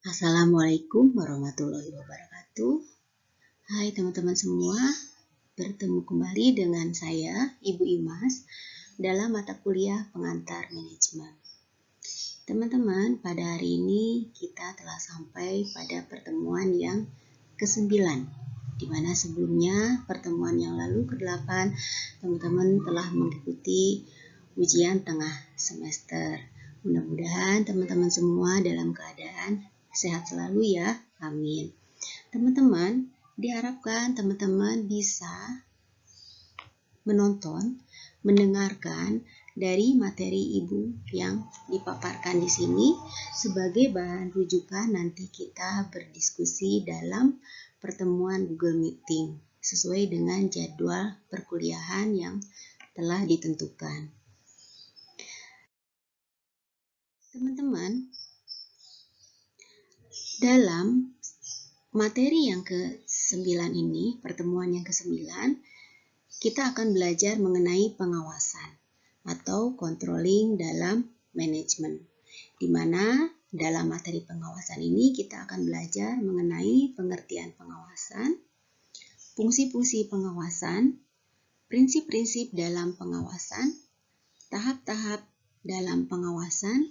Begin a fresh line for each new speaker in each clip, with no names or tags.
Assalamualaikum warahmatullahi wabarakatuh. Hai teman-teman semua, bertemu kembali dengan saya, Ibu Imas, dalam mata kuliah pengantar manajemen. Teman-teman, pada hari ini kita telah sampai pada pertemuan yang ke-9, di mana sebelumnya pertemuan yang lalu ke-8, teman-teman telah mengikuti ujian tengah semester. Mudah-mudahan teman-teman semua dalam keadaan sehat selalu ya, amin. Teman-teman, diharapkan teman-teman bisa mendengarkan dari materi Ibu yang dipaparkan di sini sebagai bahan rujukan nanti kita berdiskusi dalam pertemuan Google Meeting sesuai dengan jadwal perkuliahan yang telah ditentukan. Teman-teman, dalam materi yang ke-9 ini, pertemuan yang ke-9, kita akan belajar mengenai pengawasan atau controlling dalam manajemen. Di mana dalam materi pengawasan ini kita akan belajar mengenai pengertian pengawasan, fungsi-fungsi pengawasan, prinsip-prinsip dalam pengawasan, tahap-tahap dalam pengawasan,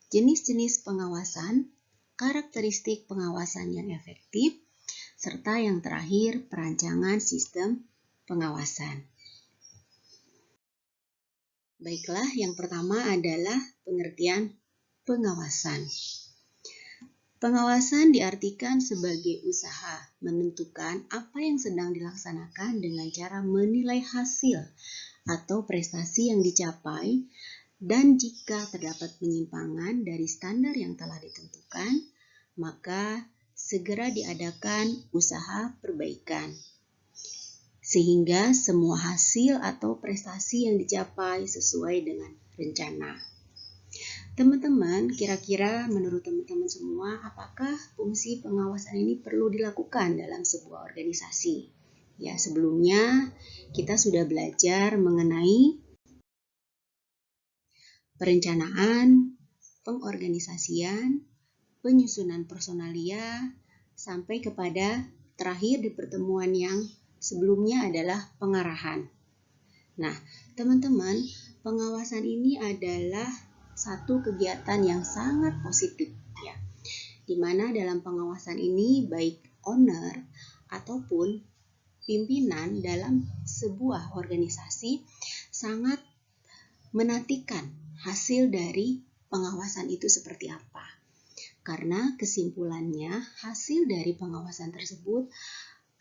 jenis-jenis pengawasan, karakteristik pengawasan yang efektif, serta yang terakhir perancangan sistem pengawasan. Baiklah, yang pertama adalah pengertian pengawasan. Pengawasan diartikan sebagai usaha menentukan apa yang sedang dilaksanakan dengan cara menilai hasil atau prestasi yang dicapai, dan jika terdapat penyimpangan dari standar yang telah ditentukan, maka segera diadakan usaha perbaikan, sehingga semua hasil atau prestasi yang dicapai sesuai dengan rencana. Teman-teman, kira-kira menurut teman-teman semua, apakah fungsi pengawasan ini perlu dilakukan dalam sebuah organisasi? Ya, sebelumnya kita sudah belajar mengenai perencanaan, pengorganisasian, penyusunan personalia, sampai kepada terakhir di pertemuan yang sebelumnya adalah pengarahan. Nah, teman-teman, pengawasan ini adalah satu kegiatan yang sangat positif, ya. Di mana dalam pengawasan ini baik owner ataupun pimpinan dalam sebuah organisasi sangat menantikan hasil dari pengawasan itu seperti apa. Karena kesimpulannya hasil dari pengawasan tersebut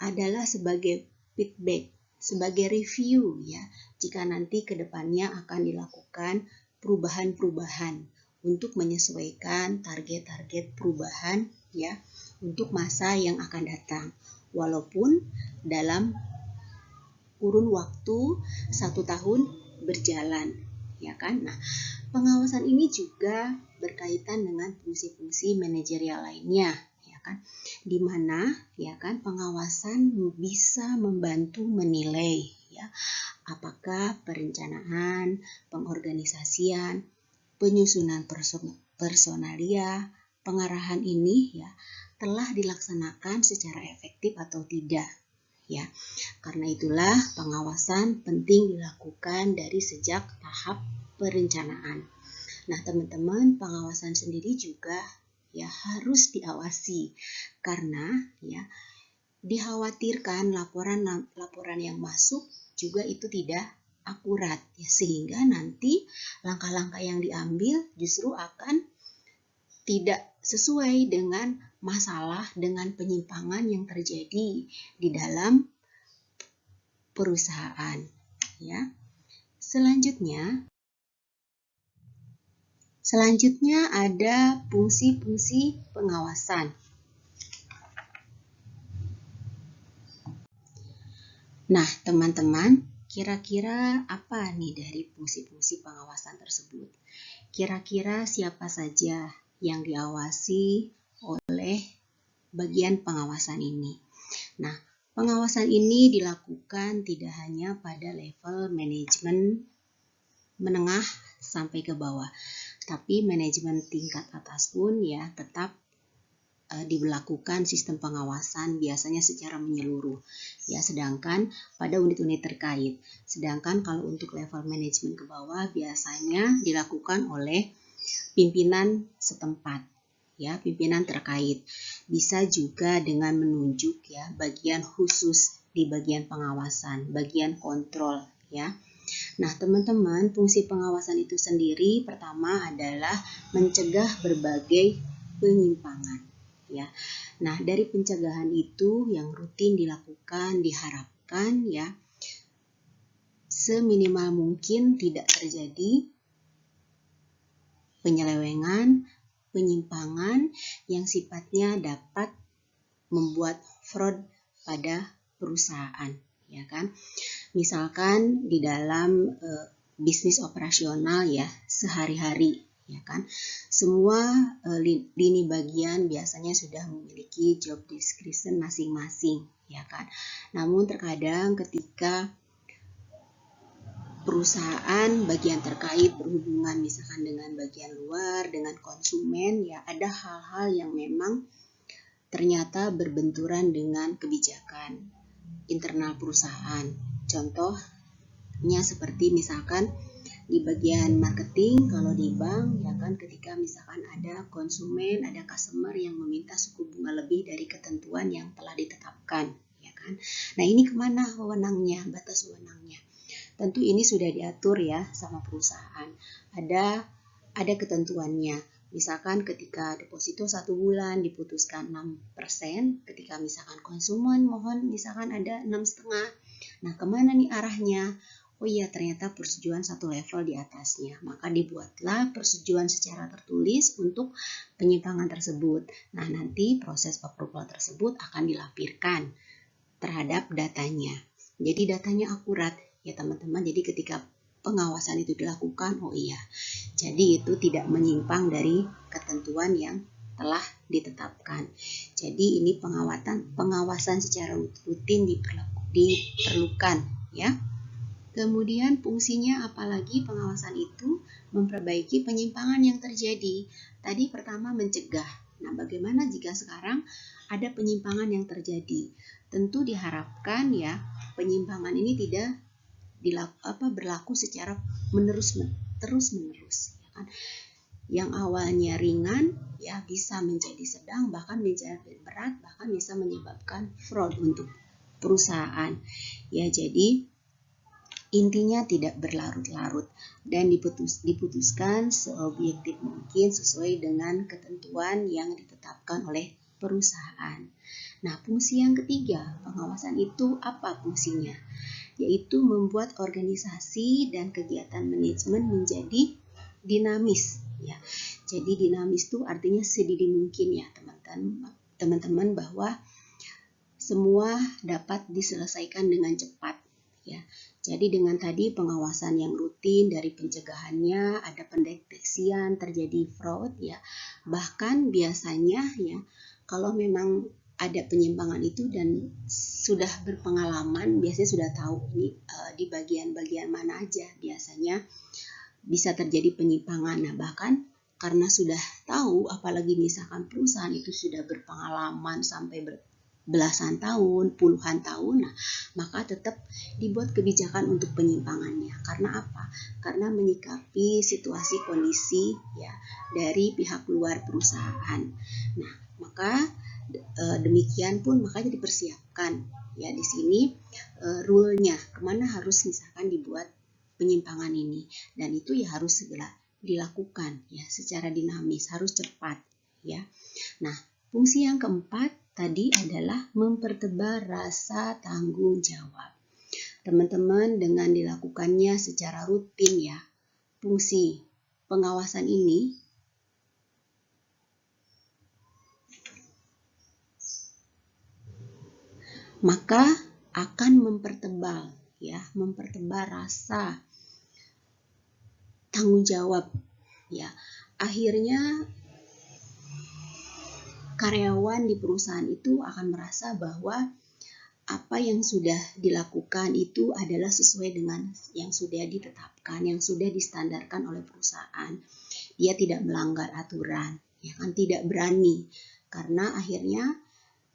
adalah sebagai feedback, sebagai review ya, jika nanti ke depannya akan dilakukan perubahan-perubahan untuk menyesuaikan target-target perubahan ya untuk masa yang akan datang. Walaupun dalam kurun waktu 1 tahun berjalan, ya kan? Nah, pengawasan ini juga berkaitan dengan fungsi-fungsi manajerial lainnya, ya kan? Di mana, ya kan, pengawasan bisa membantu menilai, ya, apakah perencanaan, pengorganisasian, penyusunan personalia, pengarahan ini, ya, telah dilaksanakan secara efektif atau tidak. Ya, karena itulah pengawasan penting dilakukan dari sejak tahap perencanaan. Nah, teman-teman, pengawasan sendiri juga ya harus diawasi karena ya dikhawatirkan laporan yang masuk juga itu tidak akurat ya, sehingga nanti langkah-langkah yang diambil justru akan tidak sesuai dengan masalah, dengan penyimpangan yang terjadi di dalam perusahaan ya. Selanjutnya ada fungsi-fungsi pengawasan. Nah, teman-teman, kira-kira apa nih dari fungsi-fungsi pengawasan tersebut? Kira-kira siapa saja yang diawasi oleh bagian pengawasan ini? Nah, pengawasan ini dilakukan tidak hanya pada level manajemen menengah sampai ke bawah, tapi manajemen tingkat atas pun ya tetap diberlakukan sistem pengawasan biasanya secara menyeluruh ya, sedangkan pada unit-unit terkait. Sedangkan kalau untuk level manajemen ke bawah biasanya dilakukan oleh pimpinan setempat ya, pimpinan terkait. Bisa juga dengan menunjuk ya bagian khusus di bagian pengawasan, bagian kontrol ya. Nah, teman-teman, fungsi pengawasan itu sendiri pertama adalah mencegah berbagai penyimpangan ya. Nah, dari pencegahan itu yang rutin dilakukan diharapkan ya seminimal mungkin tidak terjadi penyelewengan, penyimpangan yang sifatnya dapat membuat fraud pada perusahaan ya kan. Misalkan di dalam bisnis operasional ya sehari-hari ya kan, semua lini bagian biasanya sudah memiliki job description masing-masing ya kan. Namun terkadang ketika perusahaan bagian terkait berhubungan misalkan dengan bagian luar, dengan konsumen ya, ada hal-hal yang memang ternyata berbenturan dengan kebijakan internal perusahaan. Contohnya seperti misalkan di bagian marketing, kalau di bank ya kan, ketika misalkan ada konsumen, ada customer yang meminta suku bunga lebih dari ketentuan yang telah ditetapkan ya kan. Nah, ini kemana wewenangnya, batas wewenangnya? Tentu ini sudah diatur ya sama perusahaan. Ada ketentuannya. Misalkan ketika deposito 1 bulan diputuskan 6%, ketika misalkan konsumen mohon misalkan ada 6,5%. Nah, kemana nih arahnya? Oh iya, ternyata persetujuan satu level di atasnya. Maka dibuatlah persetujuan secara tertulis untuk penyimpangan tersebut. Nah, nanti proses approval tersebut akan dilampirkan terhadap datanya. Jadi datanya akurat ya teman-teman. Jadi ketika pengawasan itu dilakukan, oh iya, jadi itu tidak menyimpang dari ketentuan yang telah ditetapkan. Jadi ini pengawasan secara rutin diperlukan ya. Kemudian fungsinya apalagi pengawasan itu? Memperbaiki penyimpangan yang terjadi. Tadi pertama mencegah. Nah, bagaimana jika sekarang ada penyimpangan yang terjadi? Tentu diharapkan ya penyimpangan ini tidak berlaku secara terus-menerus ya kan. Yang awalnya ringan ya bisa menjadi sedang, bahkan menjadi berat, bahkan bisa menyebabkan fraud untuk perusahaan. Ya, jadi intinya tidak berlarut-larut dan diputuskan seobjektif mungkin sesuai dengan ketentuan yang ditetapkan oleh perusahaan. Nah, fungsi yang ketiga, pengawasan itu apa fungsinya? Yaitu membuat organisasi dan kegiatan manajemen menjadi dinamis ya. Jadi dinamis itu artinya sedini mungkin ya teman-teman, bahwa semua dapat diselesaikan dengan cepat ya. Jadi dengan tadi pengawasan yang rutin dari pencegahannya, ada pendeteksian terjadi fraud ya. Bahkan biasanya ya kalau memang ada penyimpangan itu dan sudah berpengalaman, biasanya sudah tahu ini di bagian-bagian mana aja biasanya bisa terjadi penyimpangan. Nah, bahkan karena sudah tahu, apalagi misalkan perusahaan itu sudah berpengalaman sampai belasan tahun, puluhan tahun, nah, maka tetap dibuat kebijakan untuk penyimpangannya. Karena apa? Karena menyikapi situasi kondisi ya dari pihak luar perusahaan. Nah, maka demikian pun makanya dipersiapkan ya di sini rule-nya kemana harus misalkan dibuat penyimpangan ini, dan itu ya harus segera dilakukan ya secara dinamis, harus cepat ya. Nah, fungsi yang keempat tadi adalah mempertebal rasa tanggung jawab. Teman-teman, dengan dilakukannya secara rutin ya, fungsi pengawasan ini maka akan mempertebal rasa tanggung jawab ya. Akhirnya karyawan di perusahaan itu akan merasa bahwa apa yang sudah dilakukan itu adalah sesuai dengan yang sudah ditetapkan, yang sudah distandarkan oleh perusahaan. Dia tidak melanggar aturan ya kan, tidak berani, karena akhirnya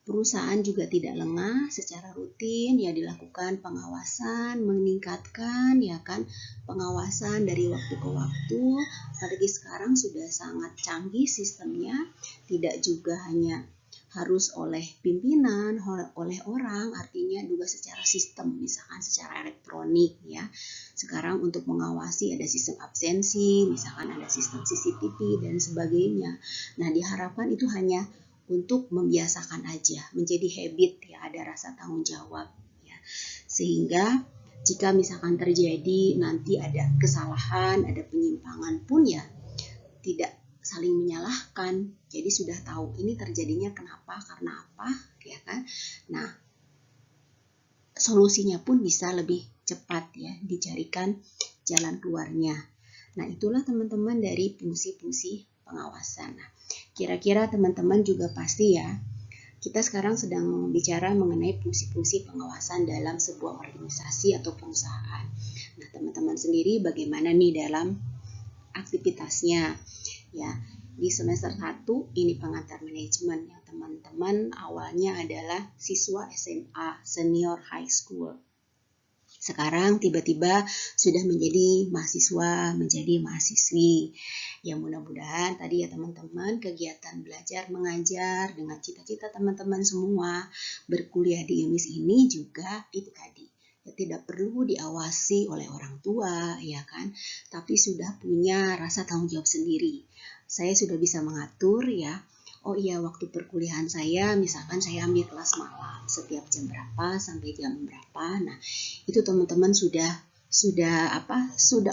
perusahaan juga tidak lengah, secara rutin ya dilakukan pengawasan, meningkatkan ya kan pengawasan dari waktu ke waktu. Apalagi sekarang sudah sangat canggih sistemnya, tidak juga hanya harus oleh pimpinan, oleh orang, artinya juga secara sistem, misalkan secara elektronik ya. Sekarang untuk mengawasi ada sistem absensi, misalkan ada sistem CCTV dan sebagainya. Nah, diharapkan itu hanya untuk membiasakan aja, menjadi habit ya, ada rasa tanggung jawab ya. Sehingga jika misalkan terjadi nanti ada kesalahan, ada penyimpangan pun ya tidak saling menyalahkan. Jadi sudah tahu ini terjadinya kenapa, karena apa ya kan. Nah, solusinya pun bisa lebih cepat ya, dicarikan jalan keluarnya. Nah, itulah teman-teman dari fungsi-fungsi pengawasan. Nah, kira-kira teman-teman juga pasti ya, kita sekarang sedang bicara mengenai fungsi-fungsi pengawasan dalam sebuah organisasi atau perusahaan. Nah, teman-teman sendiri bagaimana nih dalam aktivitasnya? Ya, di semester 1 ini pengantar manajemen yang teman-teman awalnya adalah siswa SMA, senior high school. Sekarang tiba-tiba sudah menjadi mahasiswa, menjadi mahasiswi. Ya, mudah-mudahan tadi ya teman-teman, kegiatan belajar mengajar dengan cita-cita teman-teman semua berkuliah di UNIS ini juga itu tadi. Ya, tidak perlu diawasi oleh orang tua, ya kan? Tapi sudah punya rasa tanggung jawab sendiri. Saya sudah bisa mengatur ya. Oh iya, waktu perkuliahan saya, misalkan saya ambil kelas malam setiap jam berapa sampai jam berapa. Nah, itu teman-teman sudah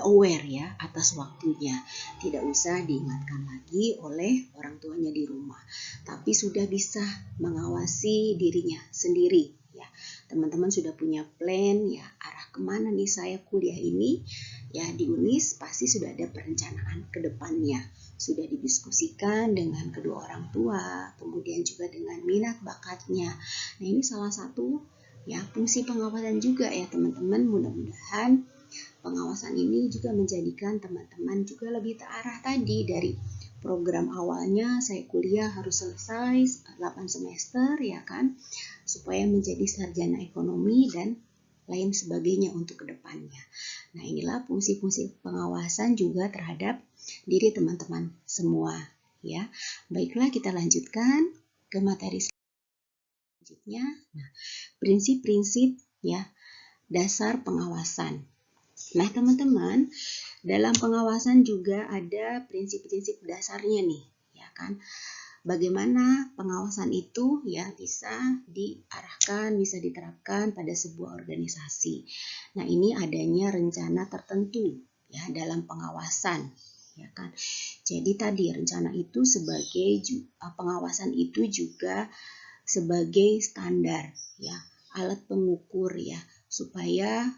aware ya atas waktunya. Tidak usah diingatkan lagi oleh orang tuanya di rumah, tapi sudah bisa mengawasi dirinya sendiri ya. Teman-teman sudah punya plan ya, arah kemana nih saya kuliah ini ya. Di UNIS pasti sudah ada perencanaan ke depannya, sudah didiskusikan dengan kedua orang tua, kemudian juga dengan minat bakatnya. Nah, ini salah satu ya fungsi pengawasan juga ya teman-teman. Mudah-mudahan pengawasan ini juga menjadikan teman-teman juga lebih terarah tadi dari program awalnya saya kuliah harus selesai 8 semester ya kan, supaya menjadi sarjana ekonomi dan lain sebagainya untuk kedepannya. Nah, inilah fungsi-fungsi pengawasan juga terhadap diri teman-teman semua ya. Baiklah, kita lanjutkan ke materi selanjutnya. Nah, prinsip-prinsip ya dasar pengawasan. Nah, teman-teman, dalam pengawasan juga ada prinsip-prinsip dasarnya nih, ya kan? Bagaimana pengawasan itu ya bisa diarahkan, bisa diterapkan pada sebuah organisasi. Nah, ini adanya rencana tertentu ya dalam pengawasan, ya kan? Jadi tadi rencana itu sebagai pengawasan itu juga sebagai standar ya, alat pengukur ya, supaya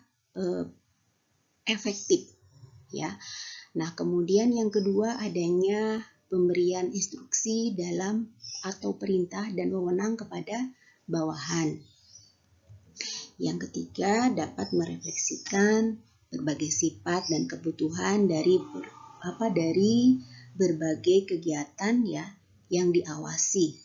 efektif ya. Nah, kemudian yang kedua adanya pemberian instruksi dalam atau perintah dan wewenang kepada bawahan. Yang ketiga, dapat merefleksikan berbagai sifat dan kebutuhan dari berbagai kegiatan ya yang diawasi,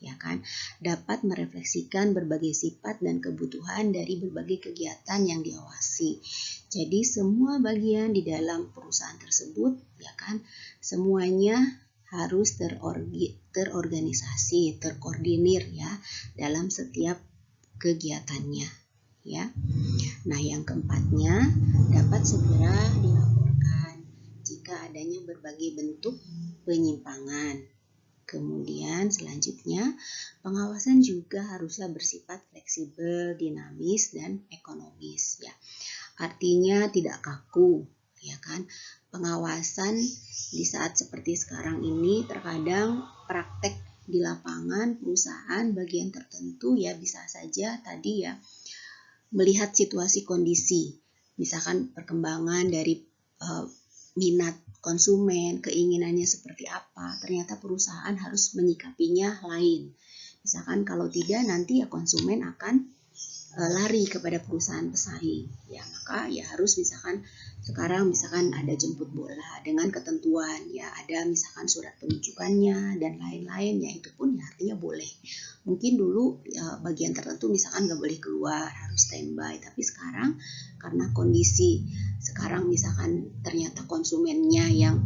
ya kan? Dapat merefleksikan berbagai sifat dan kebutuhan dari berbagai kegiatan yang diawasi. Jadi semua bagian di dalam perusahaan tersebut, ya kan, semuanya harus terorganisasi, terkoordinir ya dalam setiap kegiatannya, ya. Nah, yang keempatnya, dapat segera dilaporkan jika adanya berbagai bentuk penyimpangan. Kemudian selanjutnya, pengawasan juga haruslah bersifat fleksibel, dinamis, dan ekonomis ya. Artinya tidak kaku, ya kan? Pengawasan di saat seperti sekarang ini terkadang praktek di lapangan perusahaan bagian tertentu ya bisa saja tadi ya melihat situasi kondisi, misalkan perkembangan dari minat konsumen, keinginannya seperti apa, ternyata perusahaan harus menyikapinya lain. Misalkan kalau tidak nanti ya konsumen akan lari kepada perusahaan pesaing, ya maka ya harus sekarang ada jemput bola dengan ketentuan, ya ada misalkan surat penunjukannya dan lain-lain, ya itu pun ya artinya boleh. Mungkin dulu ya, bagian tertentu misalkan nggak boleh keluar, harus standby, tapi sekarang karena kondisi sekarang misalkan ternyata konsumennya yang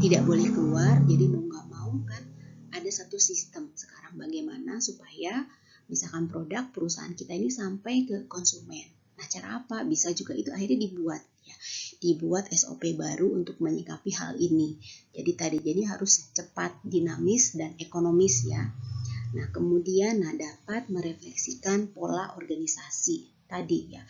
tidak boleh keluar, jadi mau nggak mau kan ada satu sistem sekarang bagaimana supaya misalkan produk perusahaan kita ini sampai ke konsumen. Nah, cara apa? Bisa juga itu akhirnya dibuat SOP baru untuk menyikapi hal ini. Jadi harus cepat, dinamis, dan ekonomis ya. Nah, kemudian dapat merefleksikan pola organisasi tadi ya.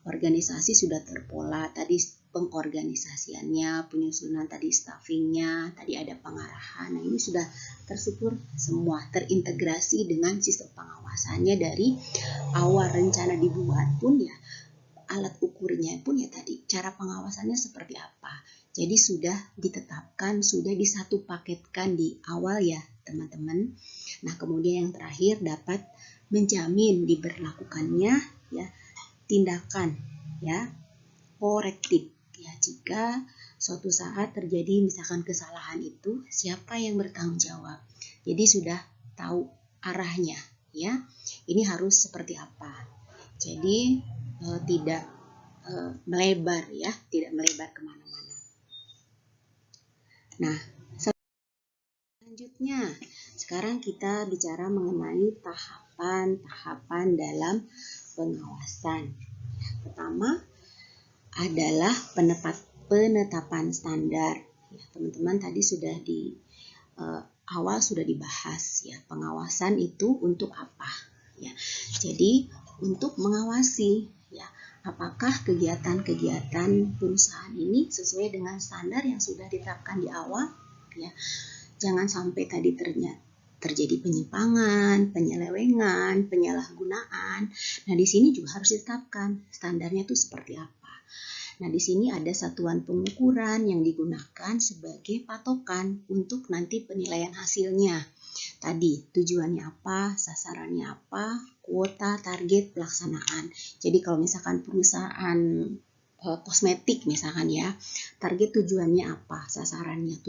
Organisasi sudah terpola, tadi pengorganisasiannya, penyusunan tadi staffingnya, tadi ada pengarahan. Nah, ini sudah terstruktur semua, terintegrasi dengan sistem pengawasannya dari awal rencana dibuat pun ya, alat ukurnya pun ya tadi, cara pengawasannya seperti apa. Jadi sudah ditetapkan, sudah disatu paketkan di awal ya teman-teman. Nah, kemudian yang terakhir dapat menjamin diberlakukannya ya tindakan ya korektif ya jika suatu saat terjadi misalkan kesalahan itu, siapa yang bertanggung jawab. Jadi sudah tahu arahnya ya. Ini harus seperti apa. Jadi tidak melebar ya, tidak melebar kemana-mana. Nah, selanjutnya sekarang kita bicara mengenai tahapan-tahapan dalam pengawasan. Pertama adalah penetapan standar. Ya, teman-teman tadi sudah di awal sudah dibahas ya, pengawasan itu untuk apa? Ya, jadi untuk mengawasi ya apakah kegiatan-kegiatan perusahaan ini sesuai dengan standar yang sudah ditetapkan di awal ya. Jangan sampai tadi terjadi penyimpangan, penyelewengan, penyalahgunaan. Nah, di sini juga harus ditetapkan standarnya itu seperti apa. Nah, di sini ada satuan pengukuran yang digunakan sebagai patokan untuk nanti penilaian hasilnya. Tadi tujuannya apa, sasarannya apa, kuota, target, pelaksanaan. Jadi kalau misalkan perusahaan kosmetik misalkan ya, target tujuannya apa, sasarannya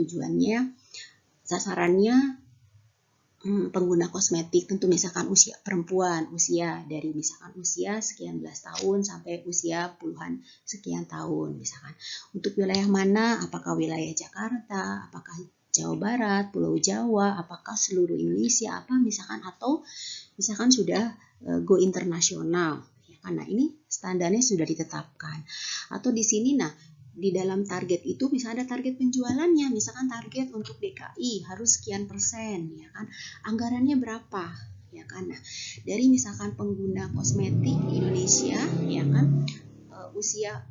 pengguna kosmetik tentu misalkan usia perempuan, usia dari misalkan usia sekian belas tahun sampai usia puluhan sekian tahun misalkan. Untuk wilayah mana? Apakah wilayah Jakarta, apakah Jawa Barat, Pulau Jawa, apakah seluruh Indonesia, apa misalkan, atau misalkan sudah go internasional ya, karena ini standarnya sudah ditetapkan. Atau di sini di dalam target itu misalnya ada target penjualannya, misalkan target untuk DKI harus sekian persen ya kan, anggarannya berapa ya kan. Nah, dari misalkan pengguna kosmetik di Indonesia ya kan, usia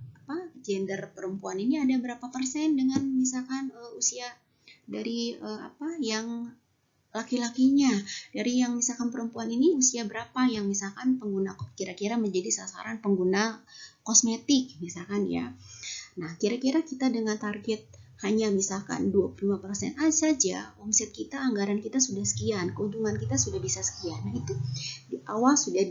gender perempuan ini ada berapa persen dengan misalkan usia dari yang laki-lakinya, dari yang misalkan perempuan ini usia berapa yang misalkan pengguna kira-kira menjadi sasaran pengguna kosmetik misalkan ya. Nah, kira-kira kita dengan target hanya misalkan 25% saja, omset kita, anggaran kita sudah sekian, keuntungan kita sudah bisa sekian. Nah, itu di awal sudah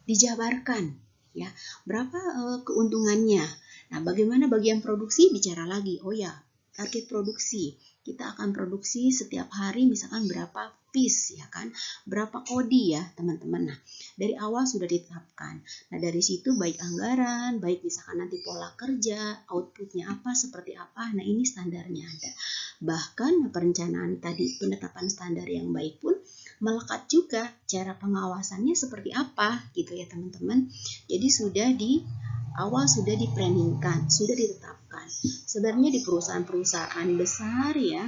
dijabarkan ya. Berapa keuntungannya? Nah, bagaimana bagian produksi? Bicara lagi. Oh ya, target produksi. Kita akan produksi setiap hari misalkan berapa piece ya kan, berapa kodi ya teman-teman. Nah, dari awal sudah ditetapkan. Nah, dari situ baik anggaran, baik misalkan nanti pola kerja, outputnya apa, seperti apa. Nah, ini standarnya ada. Bahkan perencanaan tadi, penetapan standar yang baik pun melekat juga cara pengawasannya seperti apa gitu ya teman-teman. Jadi sudah di awal sudah diplanningkan, sudah ditetapkan. Sebenarnya di perusahaan-perusahaan besar ya,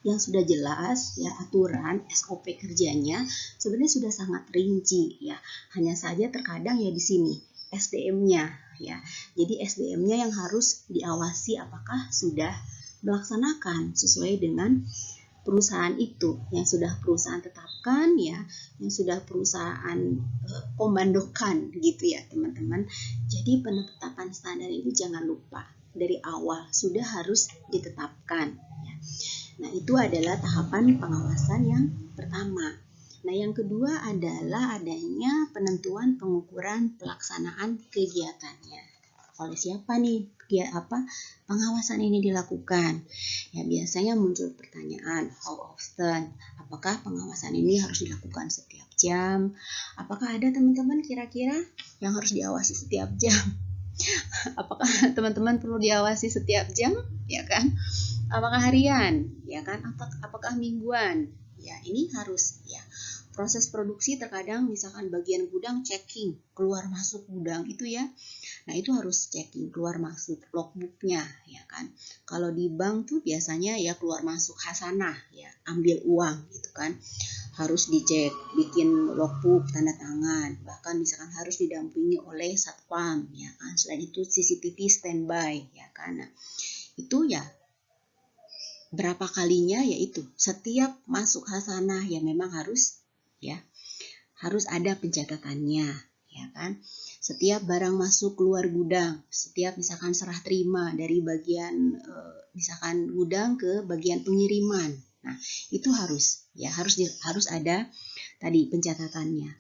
yang sudah jelas ya aturan SOP kerjanya sebenarnya sudah sangat rinci ya. Hanya saja terkadang ya di sini SDM-nya ya. Jadi SDM-nya yang harus diawasi apakah sudah melaksanakan sesuai dengan perusahaan itu, yang sudah perusahaan tetapkan ya, yang sudah perusahaan komandokan gitu ya teman-teman. Jadi penetapan standar itu jangan lupa dari awal sudah harus ditetapkan ya. Nah, itu adalah tahapan pengawasan yang pertama. Nah, yang kedua adalah adanya penentuan pengukuran pelaksanaan kegiatannya. Oleh siapa nih pengawasan ini dilakukan? Ya, biasanya muncul pertanyaan, how often? Apakah pengawasan ini harus dilakukan setiap jam? Apakah ada teman-teman kira-kira yang harus diawasi setiap jam? Apakah teman-teman perlu diawasi setiap jam? Ya kan? Apakah harian? Ya kan? Apakah mingguan? Ya, ini harus ya. Proses produksi terkadang misalkan bagian gudang checking keluar masuk gudang itu ya. Nah, itu harus checking keluar masuk logbooknya ya kan. Kalau di bank tuh biasanya ya keluar masuk hasanah ya, ambil uang gitu kan. Harus dicek, bikin logbook, tanda tangan, bahkan misalkan harus didampingi oleh satpam ya kan. Selain itu CCTV standby ya kan. Nah, itu ya berapa kalinya yaitu setiap masuk hasanah ya memang harus ada pencatatannya ya kan. Setiap barang masuk keluar gudang, setiap misalkan serah terima dari bagian misalkan gudang ke bagian pengiriman. Nah, itu harus ada tadi pencatatannya.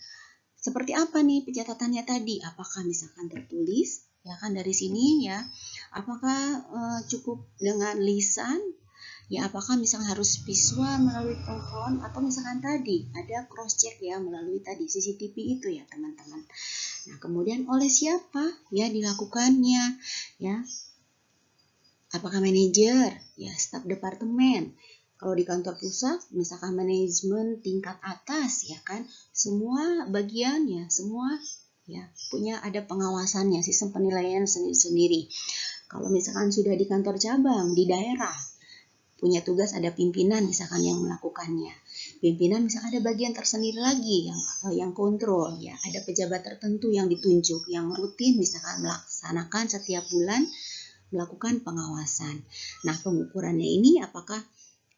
Seperti apa nih pencatatannya tadi? Apakah misalkan tertulis ya kan dari sini ya? Apakah cukup dengan lisan? Ya, apakah misalkan harus visual melalui telepon atau misalkan tadi ada cross check ya melalui tadi CCTV itu ya teman-teman. Nah, kemudian oleh siapa ya dilakukannya ya? Apakah manajer ya, staf departemen? Kalau di kantor pusat misalkan manajemen tingkat atas ya kan, semua bagian ya, semua ya punya ada pengawasannya, sistem penilaian sendiri-sendiri. Kalau misalkan sudah di kantor cabang di daerah punya tugas ada pimpinan misalkan yang melakukannya. Pimpinan misalkan ada bagian tersendiri lagi yang kontrol ya, ada pejabat tertentu yang ditunjuk yang rutin misalkan melaksanakan setiap bulan melakukan pengawasan. Nah, pengukurannya ini apakah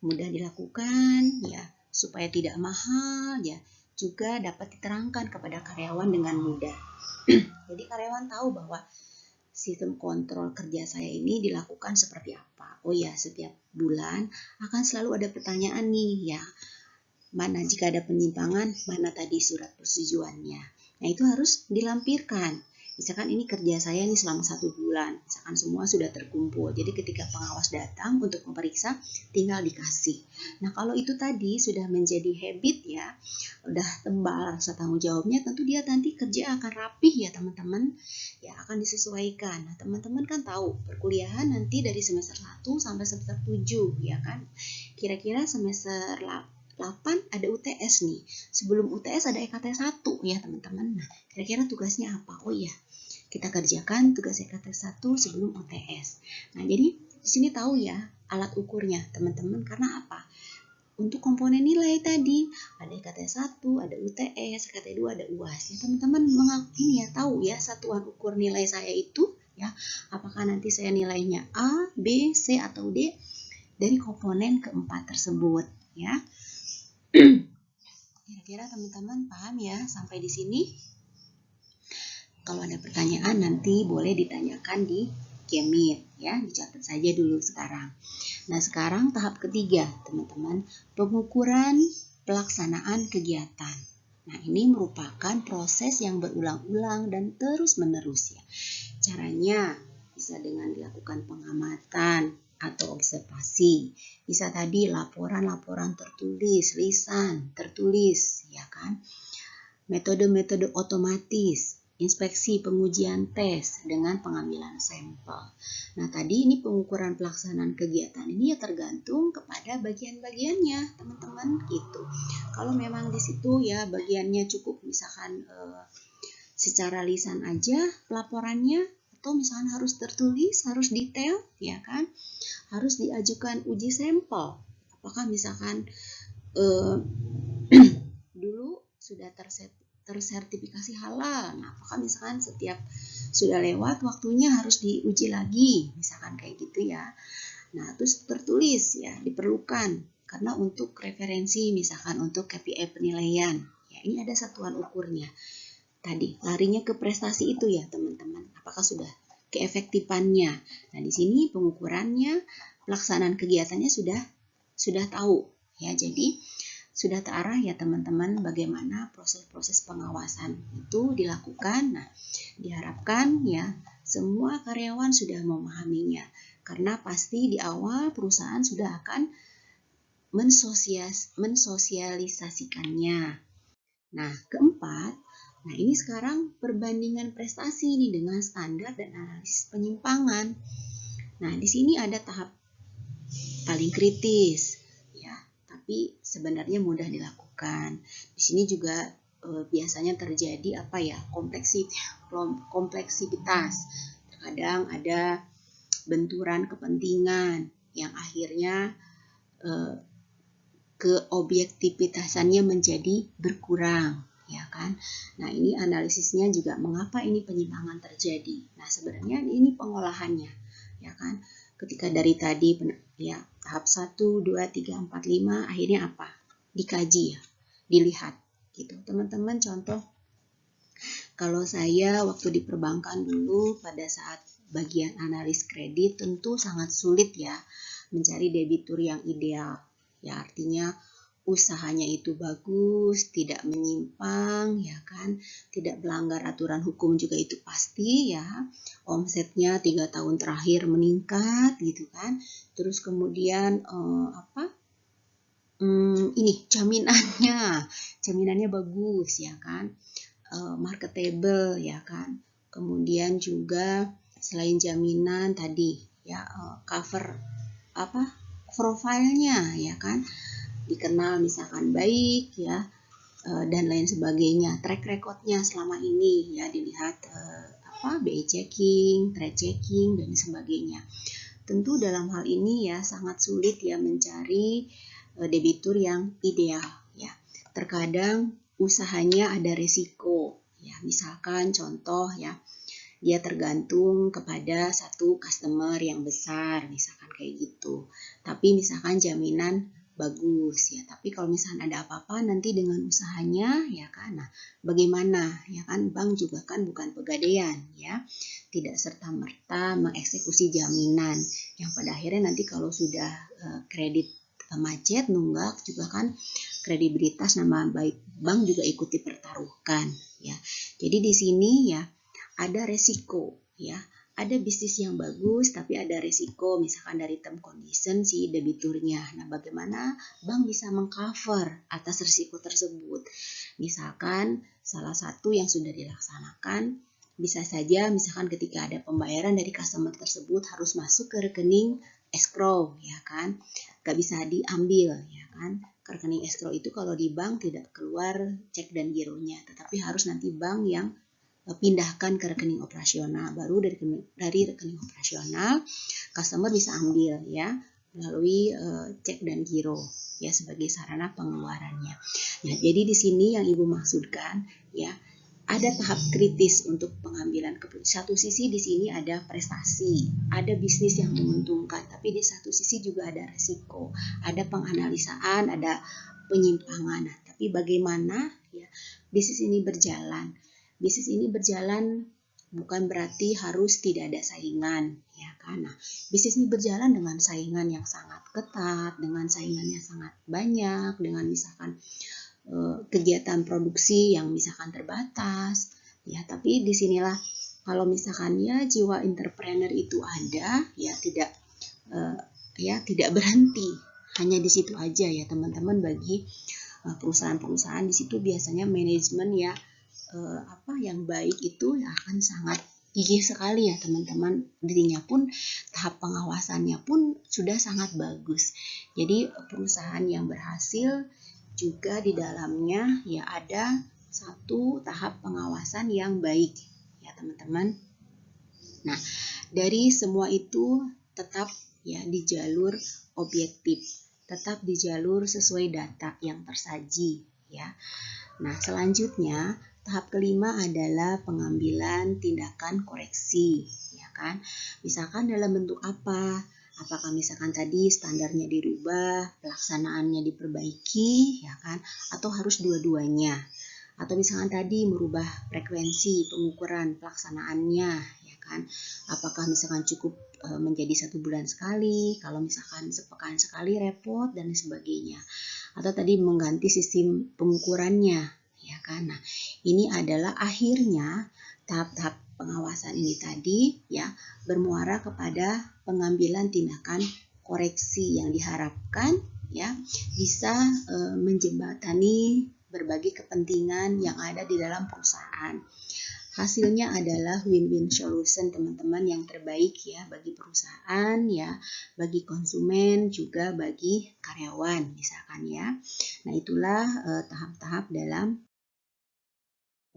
mudah dilakukan ya, supaya tidak mahal ya, juga dapat diterangkan kepada karyawan dengan mudah. Jadi karyawan tahu bahwa sistem kontrol kerja saya ini dilakukan seperti apa. Oh ya, setiap bulan akan selalu ada pertanyaan nih ya. Mana jika ada penyimpangan, mana tadi surat persetujuannya. Nah, itu harus dilampirkan. Misalkan ini kerja saya ini selama 1 bulan. Misalkan semua sudah terkumpul. Jadi ketika pengawas datang untuk memeriksa, tinggal dikasih. Nah, kalau itu tadi sudah menjadi habit ya, udah tembal rasa tanggung jawabnya, tentu dia nanti kerja akan rapih ya teman-teman. Ya, akan disesuaikan. Nah, teman-teman kan tahu perkuliahan nanti dari semester 1 sampai semester 7 ya kan. Kira-kira semester 8 ada UTS nih. Sebelum UTS ada EKT 1 ya teman-teman. Nah, kira-kira tugasnya apa? Oh iya, kita kerjakan tugas EKT 1 sebelum UTS. Nah, jadi di sini tahu ya alat ukurnya teman-teman, karena apa? Untuk komponen nilai tadi ada EKT 1, ada UTS, EKT 2 ada UAS. Ya, teman-teman ini ya tahu ya satuan ukur nilai saya itu ya, apakah nanti saya nilainya A, B, C atau D dari komponen keempat tersebut ya. Kira-kira teman-teman paham ya sampai di sini? Kalau ada pertanyaan nanti boleh ditanyakan di G-Meet ya, dicatat saja dulu sekarang. Nah, sekarang tahap ketiga, teman-teman, pengukuran pelaksanaan kegiatan. Nah, ini merupakan proses yang berulang-ulang dan terus-menerus ya. Caranya bisa dengan dilakukan pengamatan atau observasi. Bisa tadi laporan-laporan tertulis, lisan, tertulis, ya kan? Metode-metode otomatis, inspeksi pengujian tes dengan pengambilan sampel. Nah, tadi ini pengukuran pelaksanaan kegiatan ini ya tergantung kepada bagian-bagiannya, teman-teman gitu. Kalau memang di situ ya bagiannya cukup misalkan secara lisan aja pelaporannya, atau misalkan harus tertulis, harus detail, ya kan? Harus diajukan uji sampel. Apakah misalkan dulu sudah tersertifikasi halal. Nah, apakah misalkan setiap sudah lewat waktunya harus diuji lagi, misalkan kayak gitu ya. Nah, terus tertulis ya diperlukan karena untuk referensi misalkan untuk KPI penilaian. Ya, ini ada satuan ukurnya. Tadi larinya ke prestasi itu ya, teman-teman. Apakah sudah keefektifannya? Nah, di sini pengukurannya, pelaksanaan kegiatannya sudah tahu ya. Jadi sudah terarah ya teman-teman bagaimana proses-proses pengawasan itu dilakukan. Nah, diharapkan ya semua karyawan sudah memahaminya karena pasti di awal perusahaan sudah akan mensosialisasikannya. Nah, keempat, nah ini sekarang perbandingan prestasi ini dengan standar dan analisis penyimpangan. Nah, di sini ada tahap paling kritis ya, tapi sebenarnya mudah dilakukan. Di sini juga biasanya terjadi kompleksitas. Terkadang ada benturan kepentingan yang akhirnya keobjektivitasannya menjadi berkurang, ya kan? Nah, ini analisisnya juga mengapa ini penyimpangan terjadi. Nah, sebenarnya ini pengolahannya, ya kan? Ketika dari tadi ya tahap 1, 2, 3, 4, 5 akhirnya apa? Dikaji ya, dilihat gitu. Teman-teman contoh kalau saya waktu di perbankan dulu pada saat bagian analis kredit tentu sangat sulit ya mencari debitur yang ideal. Ya artinya usahanya itu bagus, tidak menyimpang, ya kan, tidak melanggar aturan hukum juga itu pasti ya, omsetnya 3 tahun terakhir meningkat gitu kan, terus kemudian ini jaminannya bagus ya kan, marketable ya kan, kemudian juga selain jaminan tadi ya cover profilnya ya kan, dikenal misalkan baik ya dan lain sebagainya, track recordnya selama ini ya dilihat BI checking, trade checking dan sebagainya. Tentu dalam hal ini ya sangat sulit ya mencari debitur yang ideal ya. Terkadang usahanya ada resiko ya, misalkan contoh ya dia tergantung kepada satu customer yang besar misalkan kayak gitu, tapi misalkan jaminan bagus ya, tapi kalau misalkan ada apa-apa nanti dengan usahanya ya kan, nah bagaimana ya kan, bank juga kan bukan pegadaian ya, tidak serta-merta mengeksekusi jaminan yang pada akhirnya nanti kalau sudah kredit macet nunggak juga kan kredibilitas nama baik bank juga ikut dipertaruhkan ya. Jadi di sini ya ada resiko ya, ada bisnis yang bagus tapi ada resiko misalkan dari term condition si debiturnya. Nah, bagaimana bank bisa mengcover atas resiko tersebut? Misalkan salah satu yang sudah dilaksanakan bisa saja misalkan ketika ada pembayaran dari customer tersebut harus masuk ke rekening escrow ya kan, gak bisa diambil ya kan. Ke rekening escrow itu kalau di bank tidak keluar cek dan gironya, tetapi harus nanti bank yang pindahkan ke rekening operasional, baru dari rekening operasional customer bisa ambil ya melalui cek dan giro ya sebagai sarana pengeluarannya. Nah, jadi di sini yang Ibu maksudkan ya ada tahap kritis untuk pengambilan keputusan. Satu sisi di sini ada prestasi, ada bisnis yang menguntungkan, tapi di satu sisi juga ada resiko, ada penganalisaan, ada penyimpangan. Nah, tapi bagaimana ya bisnis ini berjalan? Bisnis ini berjalan bukan berarti harus tidak ada saingan, ya kan? Nah, bisnis ini berjalan dengan saingan yang sangat ketat, dengan saingan yang sangat banyak, dengan misalkan kegiatan produksi yang misalkan terbatas, ya. Tapi disinilah kalau misalkan ya jiwa entrepreneur itu ada, ya tidak berhenti hanya di situ aja ya teman-teman. Bagi perusahaan-perusahaan di situ biasanya manajemen ya yang baik itu akan sangat gigih sekali ya teman-teman, dirinya pun tahap pengawasannya pun sudah sangat bagus. Jadi perusahaan yang berhasil juga di dalamnya ya ada satu tahap pengawasan yang baik ya teman-teman. Nah, dari semua itu tetap ya di jalur objektif, tetap di jalur sesuai data yang tersaji ya. Nah, selanjutnya tahap kelima adalah pengambilan tindakan koreksi, ya kan? Misalkan dalam bentuk apa? Apakah misalkan tadi standarnya dirubah, pelaksanaannya diperbaiki, ya kan? Atau harus dua-duanya? Atau misalkan tadi merubah frekuensi pengukuran pelaksanaannya, ya kan. Apakah misalkan cukup menjadi 1 bulan sekali, kalau misalkan sepekan sekali repot dan sebagainya. Atau tadi mengganti sistem pengukurannya, ya kan. Nah, ini adalah akhirnya tahap-tahap pengawasan ini tadi ya bermuara kepada pengambilan tindakan koreksi yang diharapkan ya bisa menjembatani berbagai kepentingan yang ada di dalam perusahaan. Hasilnya adalah win-win solution teman-teman yang terbaik ya bagi perusahaan ya, bagi konsumen juga bagi karyawan misalkan ya. Nah, itulah tahap-tahap dalam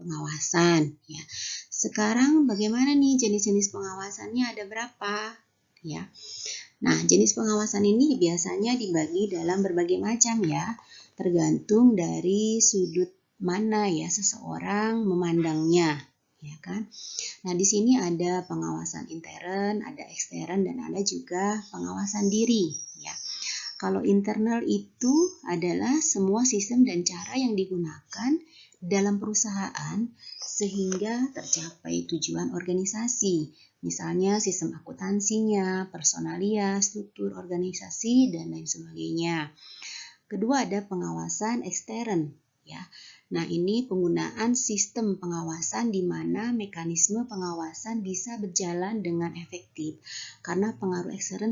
pengawasan ya. Sekarang bagaimana nih jenis-jenis pengawasannya ada berapa ya? Nah, jenis pengawasan ini biasanya dibagi dalam berbagai macam ya, tergantung dari sudut mana ya seseorang memandangnya, ya kan? Nah, di sini ada pengawasan intern, ada ekstern, dan ada juga pengawasan diri ya. Kalau internal itu adalah semua sistem dan cara yang digunakan dalam perusahaan sehingga tercapai tujuan organisasi. Misalnya sistem akuntansinya, personalia, struktur organisasi, dan lain sebagainya. Kedua ada pengawasan ekstern. Ya. Nah, ini penggunaan sistem pengawasan di mana mekanisme pengawasan bisa berjalan dengan efektif karena pengaruh ekstern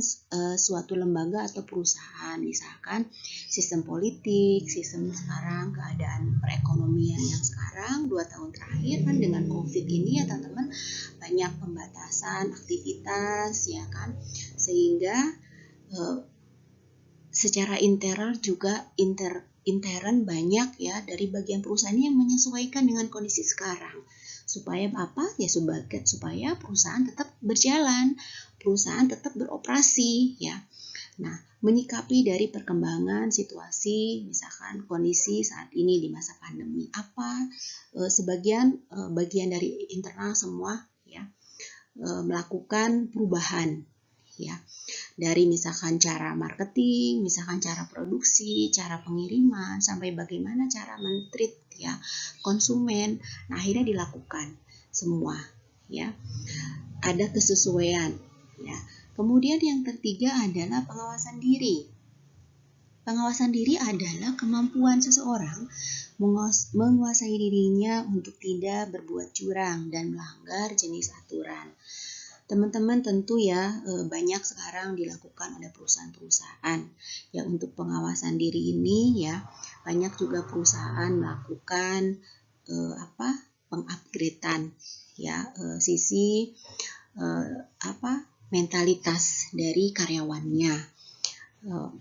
suatu lembaga atau perusahaan, misalkan sistem politik, sistem sekarang keadaan perekonomian yang sekarang 2 tahun terakhir kan dengan COVID ini ya teman-teman banyak pembatasan aktivitas ya kan sehingga secara internal juga intern banyak ya dari bagian perusahaan yang menyesuaikan dengan kondisi sekarang supaya apa ya supaya perusahaan tetap berjalan, perusahaan tetap beroperasi ya. Nah, menyikapi dari perkembangan situasi misalkan kondisi saat ini di masa pandemi apa sebagian bagian dari internal semua ya melakukan perubahan ya. Dari misalkan cara marketing, misalkan cara produksi, cara pengiriman, sampai bagaimana cara men-treat ya konsumen. Nah, akhirnya dilakukan semua ya. Ada kesesuaian ya. Kemudian yang ketiga adalah pengawasan diri. Pengawasan diri adalah kemampuan seseorang menguasai dirinya untuk tidak berbuat curang dan melanggar jenis aturan. Teman-teman tentu ya banyak sekarang dilakukan oleh perusahaan-perusahaan ya untuk pengawasan diri ini ya banyak juga perusahaan melakukan pengupgradean ya sisi mentalitas dari karyawannya.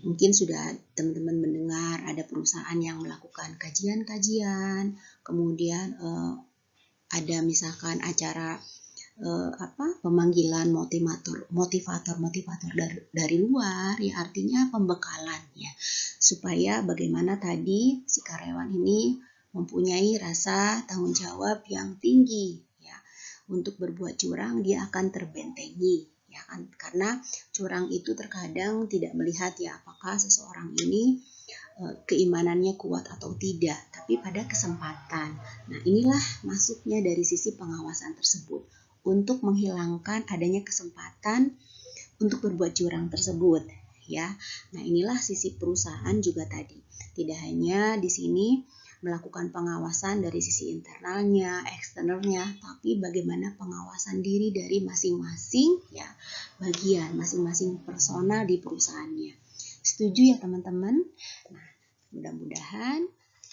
Mungkin sudah teman-teman mendengar ada perusahaan yang melakukan kajian-kajian, kemudian ada misalkan acara pemanggilan motivator dari luar ya artinya pembekalan ya supaya bagaimana tadi si karyawan ini mempunyai rasa tanggung jawab yang tinggi ya untuk berbuat curang dia akan terbentengi ya kan karena curang itu terkadang tidak melihat ya apakah seseorang ini keimanannya kuat atau tidak, tapi pada kesempatan. Nah, inilah masuknya dari sisi pengawasan tersebut untuk menghilangkan adanya kesempatan untuk berbuat curang tersebut, ya. Nah, inilah sisi perusahaan juga tadi. Tidak hanya di sini melakukan pengawasan dari sisi internalnya, eksternalnya, tapi bagaimana pengawasan diri dari masing-masing ya bagian, masing-masing personal di perusahaannya. Setuju ya teman-teman? Nah, mudah-mudahan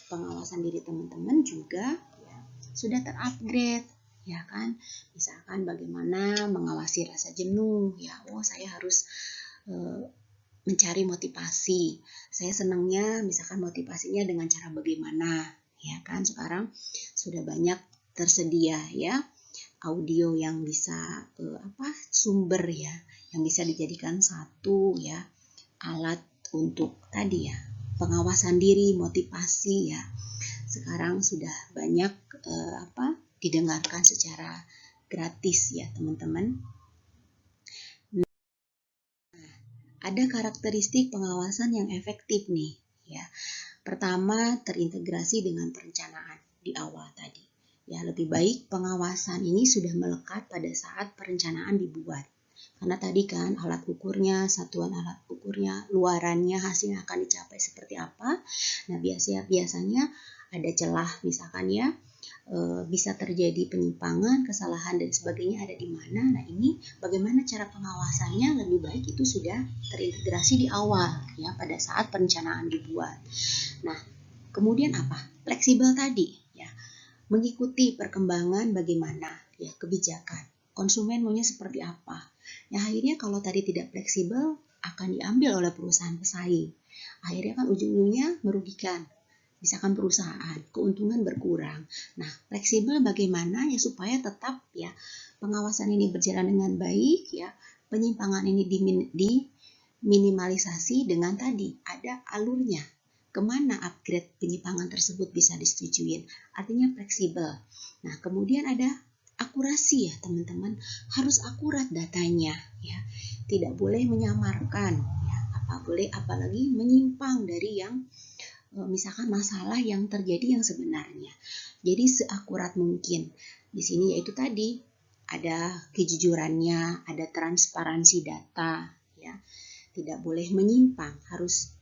pengawasan diri teman-teman juga ya, sudah terupgrade ya kan. Misalkan bagaimana mengawasi rasa jenuh ya. Oh, saya harus mencari motivasi. Saya senangnya misalkan motivasinya dengan cara bagaimana ya kan. Sekarang sudah banyak tersedia ya audio yang bisa sumber ya yang bisa dijadikan satu ya alat untuk tadi ya pengawasan diri, motivasi ya. Sekarang sudah banyak didengarkan secara gratis ya, teman-teman. Nah, ada karakteristik pengawasan yang efektif nih ya. Pertama, terintegrasi dengan perencanaan di awal tadi. Ya, lebih baik pengawasan ini sudah melekat pada saat perencanaan dibuat. Karena tadi kan alat ukurnya, satuan alat ukurnya, luarannya, hasilnya akan dicapai seperti apa. Nah, biasanya ada celah misalkan ya, bisa terjadi penyimpangan, kesalahan dan sebagainya ada di mana. Nah, ini bagaimana cara pengawasannya, lebih baik itu sudah terintegrasi di awal ya pada saat perencanaan dibuat. Nah, kemudian apa? Fleksibel tadi ya. Mengikuti perkembangan bagaimana ya kebijakan. Konsumen maunya seperti apa. Ya, akhirnya kalau tadi tidak fleksibel akan diambil oleh perusahaan pesaing. Akhirnya kan ujung-ujungnya merugikan. Misalkan perusahaan, keuntungan berkurang. Nah, fleksibel bagaimana ya supaya tetap ya pengawasan ini berjalan dengan baik ya. Penyimpangan ini diminimalisasi dengan tadi ada alurnya. Kemana upgrade penyimpangan tersebut bisa disetujui. Artinya fleksibel. Nah, kemudian ada akurasi ya teman-teman. Harus akurat datanya ya. Tidak boleh menyamarkan ya. Apalagi menyimpang dari yang misalkan masalah yang terjadi yang sebenarnya. Jadi seakurat mungkin. Di sini yaitu tadi ada kejujurannya, ada transparansi data ya. Tidak boleh menyimpang, harus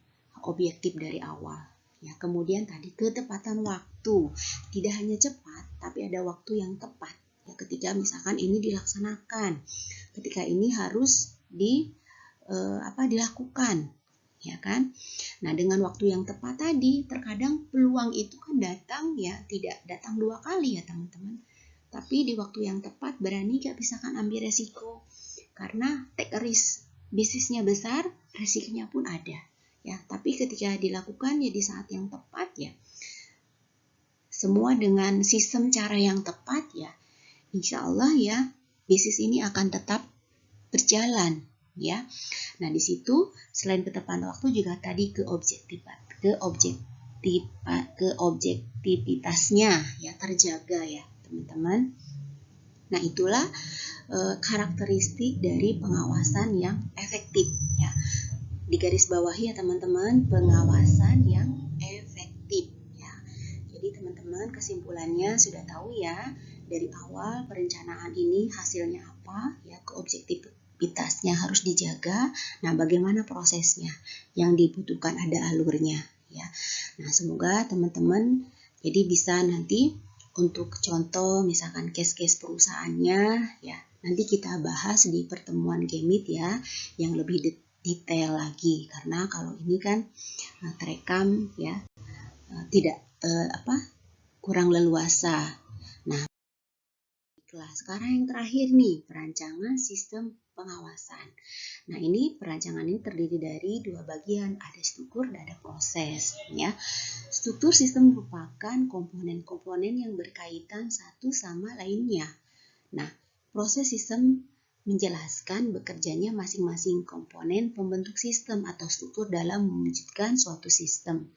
objektif dari awal. Ya, kemudian tadi ketepatan waktu, tidak hanya cepat, tapi ada waktu yang tepat. Ya, ketika misalkan ini dilaksanakan, ketika ini harus dilakukan, ya kan? Nah, dengan waktu yang tepat tadi, terkadang peluang itu kan datang ya, tidak datang 2 kali ya teman-teman. Tapi di waktu yang tepat berani gak misalkan ambil resiko, karena take a risk, bisnisnya besar, resikonya pun ada. Ya, tapi ketika dilakukan ya di saat yang tepat ya, semua dengan sistem cara yang tepat ya, insya Allah ya bisnis ini akan tetap berjalan ya. Nah, di situ selain ketepatan waktu juga tadi keobjektivitasnya ya terjaga ya teman-teman. Nah, itulah karakteristik dari pengawasan yang efektif ya. Di garis bawahi ya teman-teman, pengawasan yang efektif ya. Jadi teman-teman kesimpulannya sudah tahu ya, dari awal perencanaan ini hasilnya apa ya, keobjektivitasnya harus dijaga. Nah, bagaimana prosesnya? Yang dibutuhkan ada alurnya ya. Nah, semoga teman-teman jadi bisa nanti untuk contoh misalkan case-case perusahaannya ya, nanti kita bahas di pertemuan Gemit ya yang lebih detail lagi, karena kalau ini kan terekam ya tidak kurang leluasa. Nah, sekarang yang terakhir nih, perancangan sistem pengawasan. Nah, ini perancangan ini terdiri dari 2 bagian, ada struktur dan ada proses ya. Struktur sistem merupakan komponen-komponen yang berkaitan satu sama lainnya. Nah, proses sistem menjelaskan bekerjanya masing-masing komponen pembentuk sistem atau struktur dalam mewujudkan suatu sistem.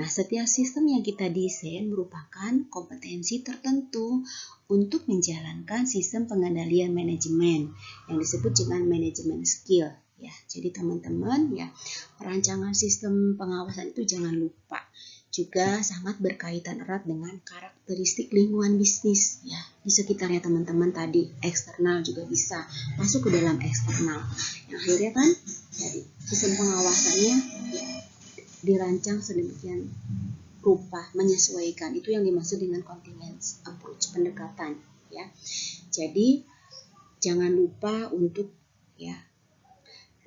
Nah, setiap sistem yang kita desain merupakan kompetensi tertentu untuk menjalankan sistem pengendalian manajemen yang disebut dengan manajemen skill. Ya, jadi teman-teman ya, perancangan sistem pengawasan itu jangan lupa juga sangat berkaitan erat dengan karakteristik lingkungan bisnis ya di sekitarnya teman-teman. Tadi eksternal juga bisa masuk ke dalam eksternal, yang akhirnya kan jadi sistem pengawasannya ya, dirancang sedemikian rupa menyesuaikan, itu yang dimaksud dengan continuous approach, pendekatan ya. Jadi jangan lupa untuk ya,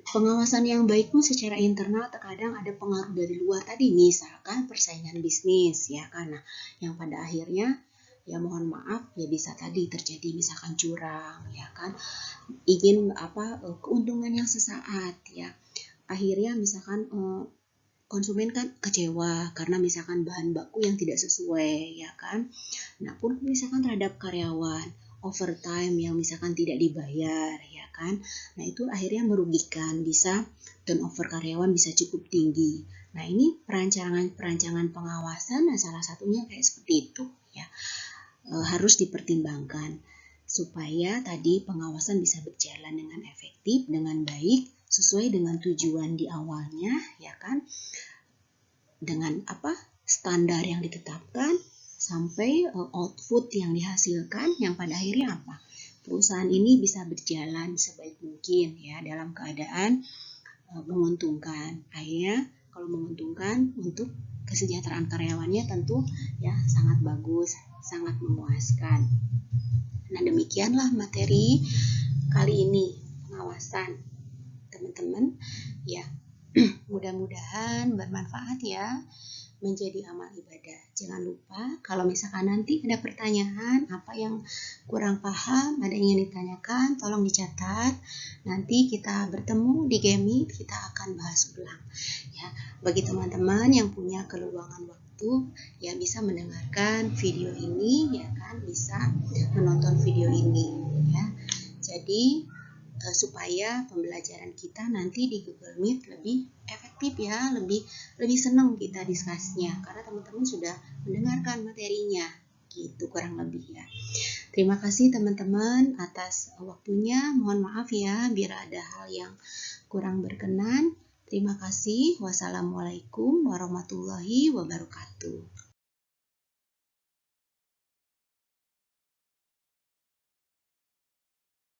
pengawasan yang baik pun secara internal terkadang ada pengaruh dari luar tadi, misalkan persaingan bisnis ya, karena yang pada akhirnya ya mohon maaf ya bisa tadi terjadi misalkan curang ya kan, ingin keuntungan yang sesaat ya, akhirnya misalkan konsumen kan kecewa karena misalkan bahan baku yang tidak sesuai ya kan. Nah, pun misalkan terhadap karyawan overtime yang misalkan tidak dibayar ya kan. Nah, itu akhirnya merugikan, bisa turnover karyawan bisa cukup tinggi. Nah, ini perancangan pengawasan, nah salah satunya kayak seperti itu ya. Harus dipertimbangkan supaya tadi pengawasan bisa berjalan dengan efektif, dengan baik, sesuai dengan tujuan di awalnya ya kan, dengan standar yang ditetapkan, sampai output yang dihasilkan yang pada akhirnya apa? Perusahaan ini bisa berjalan sebaik mungkin ya dalam keadaan menguntungkan. Akhirnya kalau menguntungkan untuk kesejahteraan karyawannya tentu ya sangat bagus, sangat memuaskan. Nah, demikianlah materi kali ini, pengawasan. Teman-teman, ya mudah-mudahan bermanfaat ya, menjadi amal ibadah. Jangan lupa kalau misalkan nanti ada pertanyaan, apa yang kurang paham, ada yang ingin ditanyakan, tolong dicatat. Nanti kita bertemu di Game Meet, kita akan bahas ulang. Ya, bagi teman-teman yang punya keluangan waktu, ya bisa mendengarkan video ini, ya kan, bisa menonton video ini, ya. Jadi supaya pembelajaran kita nanti di Google Meet lebih efektif ya, lebih senang kita diskusinya karena teman-teman sudah mendengarkan materinya, gitu kurang lebih ya. Terima kasih teman-teman atas waktunya. Mohon maaf ya bila ada hal yang kurang berkenan. Terima kasih. Wassalamualaikum warahmatullahi wabarakatuh.